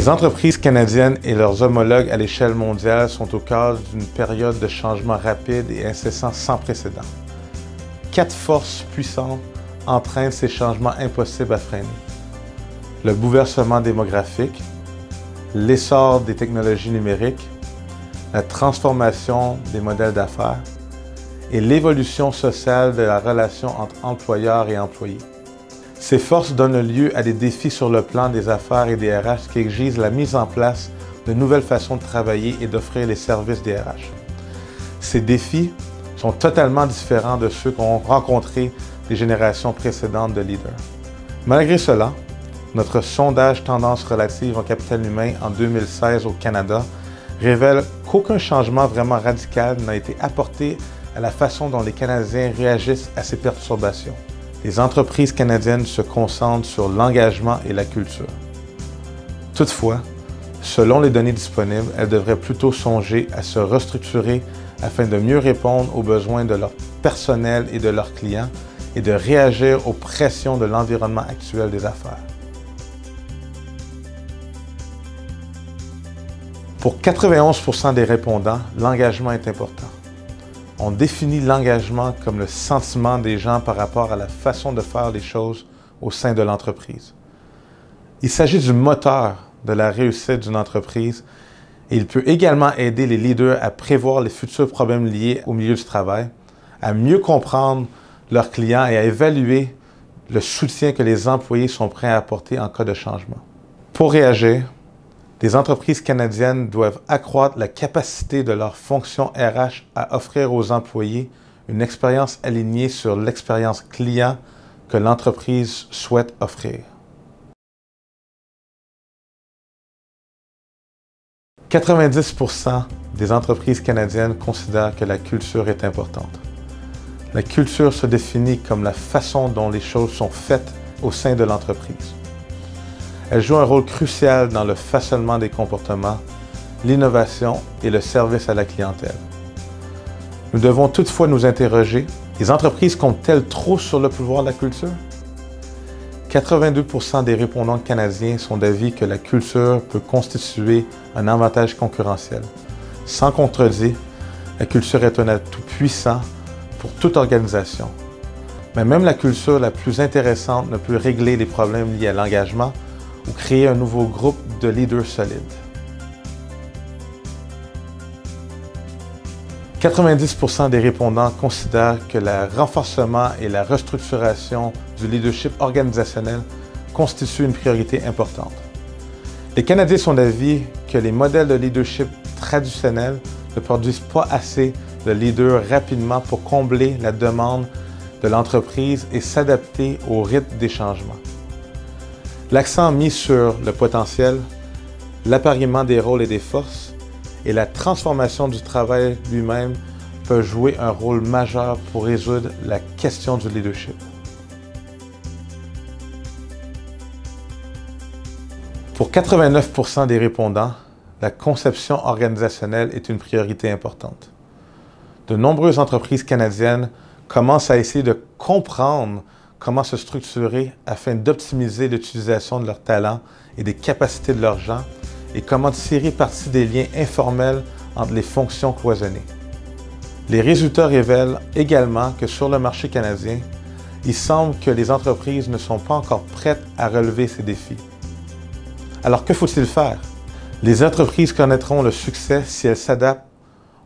Les entreprises canadiennes et leurs homologues à l'échelle mondiale sont au cœur d'une période de changement rapide et incessant sans précédent. 4 forces puissantes entraînent ces changements impossibles à freiner. Le bouleversement démographique, l'essor des technologies numériques, la transformation des modèles d'affaires et l'évolution sociale de la relation entre employeurs et employés. Ces forces donnent lieu à des défis sur le plan des affaires et des RH qui exigent la mise en place de nouvelles façons de travailler et d'offrir les services des RH. Ces défis sont totalement différents de ceux qu'ont rencontrés les générations précédentes de leaders. Malgré cela, notre sondage Tendance relative au capital humain en 2016 au Canada révèle qu'aucun changement vraiment radical n'a été apporté à la façon dont les Canadiens réagissent à ces perturbations. Les entreprises canadiennes se concentrent sur l'engagement et la culture. Toutefois, selon les données disponibles, elles devraient plutôt songer à se restructurer afin de mieux répondre aux besoins de leur personnel et de leurs clients et de réagir aux pressions de l'environnement actuel des affaires. Pour 91% des répondants, l'engagement est important. On définit l'engagement comme le sentiment des gens par rapport à la façon de faire les choses au sein de l'entreprise. Il s'agit du moteur de la réussite d'une entreprise et il peut également aider les leaders à prévoir les futurs problèmes liés au milieu du travail, à mieux comprendre leurs clients et à évaluer le soutien que les employés sont prêts à apporter en cas de changement. Pour réagir, les entreprises canadiennes doivent accroître la capacité de leur fonction RH à offrir aux employés une expérience alignée sur l'expérience client que l'entreprise souhaite offrir. 90% des entreprises canadiennes considèrent que la culture est importante. La culture se définit comme la façon dont les choses sont faites au sein de l'entreprise. Elle joue un rôle crucial dans le façonnement des comportements, l'innovation et le service à la clientèle. Nous devons toutefois nous interroger, les entreprises comptent-elles trop sur le pouvoir de la culture? 82% des répondants canadiens sont d'avis que la culture peut constituer un avantage concurrentiel. Sans contredit, la culture est un atout puissant pour toute organisation. Mais même la culture la plus intéressante ne peut régler les problèmes liés à l'engagement ou créer un nouveau groupe de leaders solides. 90% des répondants considèrent que le renforcement et la restructuration du leadership organisationnel constituent une priorité importante. Les Canadiens sont d'avis que les modèles de leadership traditionnels ne produisent pas assez de leaders rapidement pour combler la demande de l'entreprise et s'adapter au rythme des changements. L'accent mis sur le potentiel, l'appariement des rôles et des forces et la transformation du travail lui-même peut jouer un rôle majeur pour résoudre la question du leadership. Pour 89% des répondants, la conception organisationnelle est une priorité importante. De nombreuses entreprises canadiennes commencent à essayer de comprendre comment se structurer afin d'optimiser l'utilisation de leurs talents et des capacités de leurs gens et comment tirer parti des liens informels entre les fonctions cloisonnées. Les résultats révèlent également que sur le marché canadien, il semble que les entreprises ne sont pas encore prêtes à relever ces défis. Alors que faut-il faire? Les entreprises connaîtront le succès si elles s'adaptent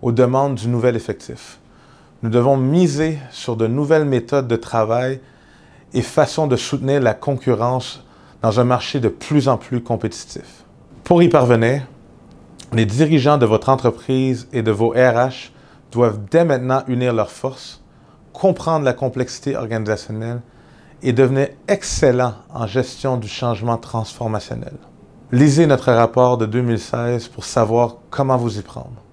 aux demandes du nouvel effectif. Nous devons miser sur de nouvelles méthodes de travail et façons de soutenir la concurrence dans un marché de plus en plus compétitif. Pour y parvenir, les dirigeants de votre entreprise et de vos RH doivent dès maintenant unir leurs forces, comprendre la complexité organisationnelle et devenir excellents en gestion du changement transformationnel. Lisez notre rapport de 2016 pour savoir comment vous y prendre.